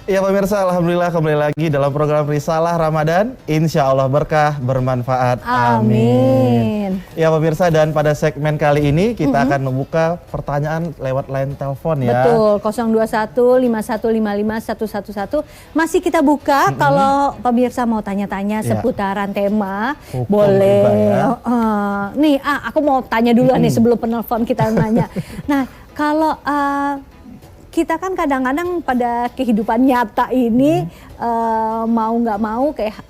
Ya pemirsa, alhamdulillah kembali lagi dalam program Risalah Ramadan. Insya Allah berkah, bermanfaat. Amin. Ya pemirsa, dan pada segmen kali ini kita akan membuka pertanyaan lewat line telepon ya. Betul, 021-5155-111. Masih kita buka kalau pemirsa mau tanya-tanya seputaran tema. Hukum boleh. riba Nih, aku mau tanya dulu nih sebelum penelpon kita nanya. Nah, kalau kita kan kadang-kadang pada kehidupan nyata ini mau nggak mau kayak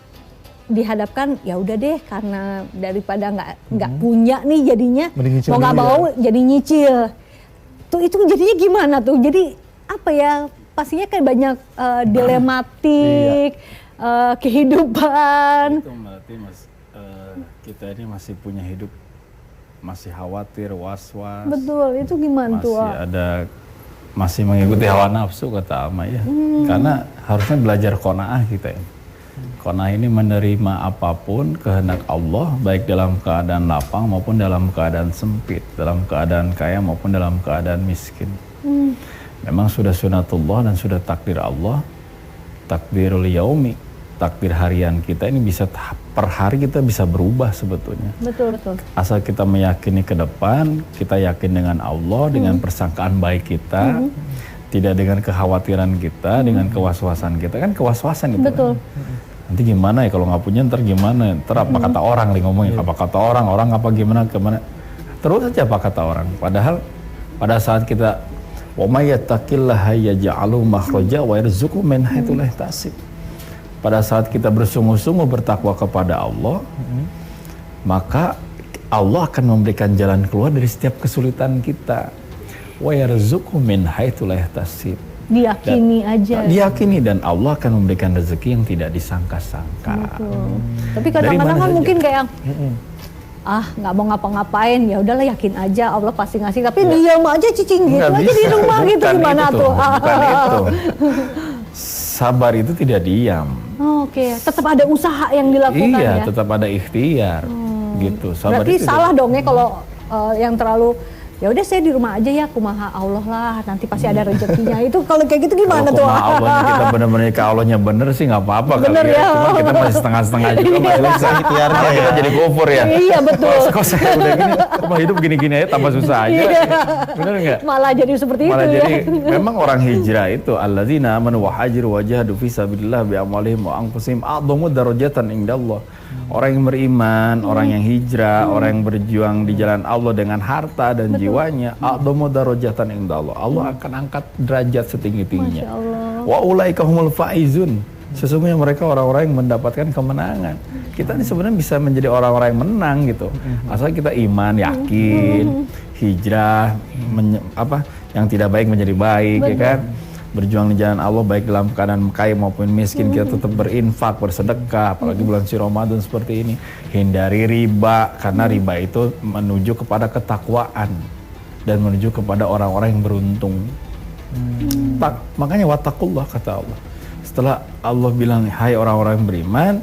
dihadapkan ya udah deh karena daripada nggak punya nih jadinya mau nggak mau jadi nyicil. Tuh itu jadinya gimana tuh? Jadi apa ya? Pastinya kan banyak dilematik kehidupan. Itu berarti kita ini masih punya hidup masih khawatir, was-was. Betul, itu gimana tuh? Masih mengikuti hawa nafsu kata Ama ya. Karena harusnya belajar qanaah kita ini. Qanaah ini menerima apapun kehendak Allah, baik dalam keadaan lapang maupun dalam keadaan sempit, dalam keadaan kaya maupun dalam keadaan miskin. Memang sudah sunatullah dan sudah takdir Allah, takdirul yaumi, takdir harian kita ini bisa per hari kita bisa berubah sebetulnya. Betul, betul. Asal kita meyakini ke depan, kita yakin dengan Allah, dengan persangkaan baik kita, tidak dengan kekhawatiran kita, dengan kewaswasan kita. Kan kewaswasan itu. Betul. Nanti gimana ya kalau nggak punya, ntar gimana? Ntar apa kata orang nih ngomongin, apa kata orang apa gimana, terus aja apa kata orang. Padahal pada saat kita wa may yattaqillaha yaj'alu makhraja wa yarzuqhu min haitsu la yahtasib. Pada saat kita bersungguh-sungguh bertakwa kepada Allah, maka Allah akan memberikan jalan keluar dari setiap kesulitan kita. Wa yarzuqhu min haitsu la yahtasib. Diyakini aja. Diyakini dan Allah akan memberikan rezeki yang tidak disangka-sangka. Tapi kadang-kadang kan mungkin kayak nggak mau ngapa-ngapain, ya udahlah yakin aja Allah pasti ngasih. Tapi diam aja cicing gitu aja di rumah gitu, gimana tuh? Bukan itu. Sabar itu tidak diam. Oke, tetap ada usaha yang dilakukan ya. Iya, tetap ada ikhtiar gitu. Sabar berarti itu salah dong ya kalau yang terlalu ya udah saya di rumah aja ya, kumaha Allah lah, nanti pasti ada rezekinya. Itu kalau kayak gitu gimana tuh? Kalau Allahnya kita benar-benar ke Allahnya bener sih nggak apa-apa kali ya. Cuma kita masih setengah-setengah juga masih bisa ikhtiarnya ya. Kita jadi kufur ya. Iya betul. Kok saya udah gini, cuma hidup gini-gini aja tambah susah aja. Bener nggak? Malah jadi seperti Malah itu jadi, ya. memang orang hijrah itu alladzina amanu wa hajiru wa jahadu fi sabilillah bi amwalihim wa anfusihim a'dhamu darajatan indallah. Orang yang beriman, orang yang hijrah, orang yang berjuang di jalan Allah dengan harta dan jiwanya, a'dhamu darajatan indallah. Allah akan angkat derajat setinggi-tingginya. Wa ulaika humul faizun. Sesungguhnya mereka orang-orang yang mendapatkan kemenangan. Kita ini sebenarnya bisa menjadi orang-orang yang menang gitu. Asal kita iman, yakin, hijrah, yang tidak baik menjadi baik, ya kan? Berjuang di jalan Allah baik dalam keadaan kaya maupun miskin, kita tetap berinfak, bersedekah, apalagi bulan suci Ramadan seperti ini. Hindari riba, karena riba itu menuju kepada ketakwaan dan menuju kepada orang-orang yang beruntung. Makanya wattaqullah kata Allah. Setelah Allah bilang hai orang-orang yang beriman,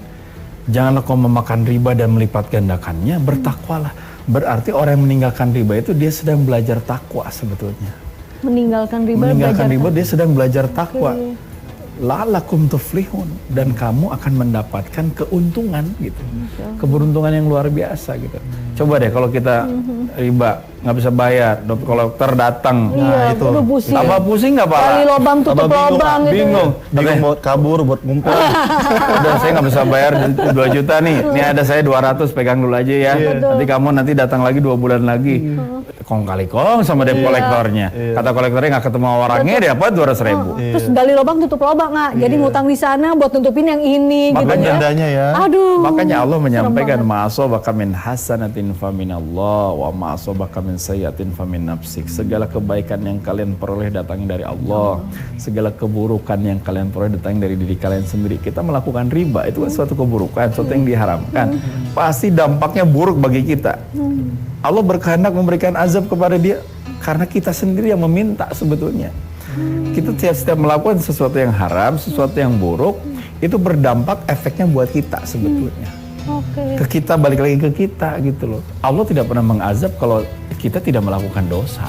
janganlah kau memakan riba dan melipat gandakannya, bertakwalah. Berarti orang yang meninggalkan riba itu dia sedang belajar takwa sebetulnya. Meninggalkan riba dia sedang belajar takwa. La'allakum tuflihun, dan kamu akan mendapatkan keuntungan gitu. Keberuntungan yang luar biasa gitu. Coba deh kalau kita riba nggak bisa bayar, kalau terdatang, itu tambah pusing nggak Pak? Kali lubang tutup lubang gitu. Bingung buat kabur, buat ngumpul. Udah saya nggak bisa bayar 2 juta nih. Ini ada saya 200, pegang dulu aja ya. Nanti kamu datang lagi 2 bulan lagi. Kong kali kong sama debt kolektornya. Kata kolektornya nggak ketemu orangnya, dia dapat 200.000. Terus gali lubang tutup lubang nggak? Jadi ngutang di sana buat nutupin yang ini. Makanya dendanya ya. Aduh. Makanya Allah menyampaikan ma'asobaka min hasanatin faminallah wa ma'asobaka min sayyatin famin nafsik. Segala kebaikan yang kalian peroleh datangnya dari Allah. Segala keburukan yang kalian peroleh datangnya dari diri kalian sendiri. Kita melakukan riba itu kan suatu keburukan, suatu yang diharamkan. Pasti dampaknya buruk bagi kita. Allah berkehendak memberikan azab kepada dia karena kita sendiri yang meminta sebetulnya. Kita setiap melakukan sesuatu yang haram, sesuatu yang buruk, itu berdampak efeknya buat kita sebetulnya. Ke kita, balik lagi ke kita gitu loh. Allah tidak pernah mengazab kalau kita tidak melakukan dosa.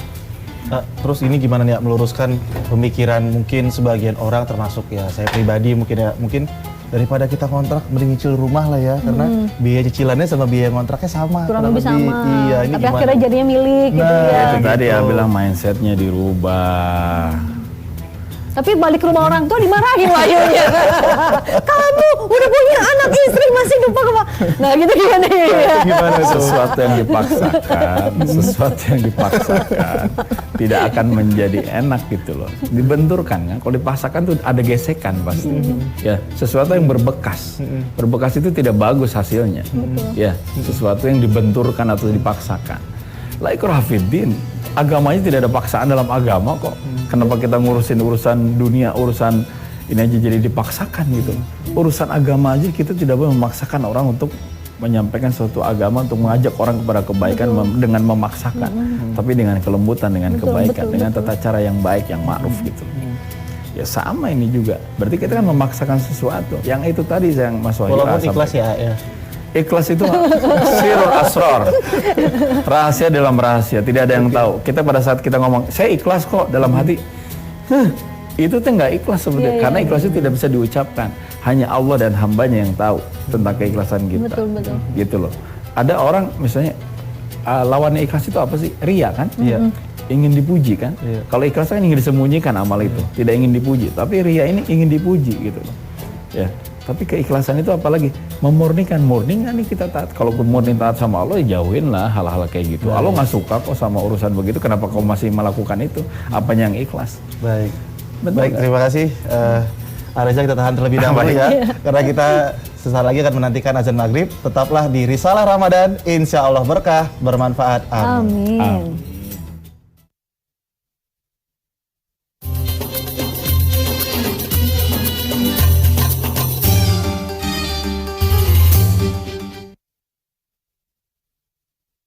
Terus ini gimana nih ya, meluruskan pemikiran mungkin sebagian orang termasuk ya saya pribadi mungkin daripada kita kontrak mending nyicil rumah lah ya, karena biaya cicilannya sama biaya kontraknya sama. Kurang lebih sama. Iya, ini tapi gimana? akhirnya jadinya milik gitu ya. Itu tadi ya bilang mindsetnya dirubah. Tapi balik ke rumah orang tua dimarahin wayunya. Kamu udah punya anak istri masih lupa apa? Nah gitu gimana ya? Gimana tuh? Sesuatu yang dipaksakan tidak akan menjadi enak gitu loh. Dibenturkan kan, kalau dipaksakan tuh ada gesekan pasti. Ya, sesuatu yang berbekas. Berbekas itu tidak bagus hasilnya. Ya, sesuatu yang dibenturkan atau dipaksakan. La ikraha fiddin. Agamanya tidak ada paksaan dalam agama kok. Kenapa kita ngurusin urusan dunia, urusan ini aja jadi dipaksakan gitu. Urusan agama aja kita tidak boleh memaksakan orang untuk menyampaikan suatu agama, untuk mengajak orang kepada kebaikan dengan memaksakan. Tapi dengan kelembutan, dengan kebaikan, dengan tata cara yang baik, yang ma'ruf gitu. Ya sama ini juga. Berarti kita kan memaksakan sesuatu. Yang itu tadi yang Mas Wahyu Walaupun ikhlas ya. Ikhlas itu sirul asrar. Rahasia dalam rahasia, tidak ada yang tahu. Kita pada saat kita ngomong, saya ikhlas kok dalam hati. Itu tuh nggak ikhlas sebenarnya. Karena ikhlas itu tidak bisa diucapkan. Hanya Allah dan hambanya yang tahu tentang keikhlasan kita. Betul. Gitu loh. Ada orang misalnya, lawannya ikhlas itu apa sih? Ria kan? Iya. Ingin dipuji kan? Kalau ikhlas kan ingin disembunyikan amal itu. Tidak ingin dipuji. Tapi ria ini ingin dipuji gitu loh. Ya. Tapi keikhlasan itu apalagi memurnikan, murni nggak nih kita taat? Kalau murni taat sama Allah, ya jauhin lah hal-hal kayak gitu. Allah nggak suka kok sama urusan begitu. Kenapa kau masih melakukan itu? Apanya yang ikhlas? Baik. Betul, Baik, kan? terima kasih. Areza kita tahan terlebih dahulu ya, karena kita sesaat lagi akan menantikan azan maghrib. Tetaplah di Risalah Ramadan, insya Allah berkah, bermanfaat. Amin. Amin.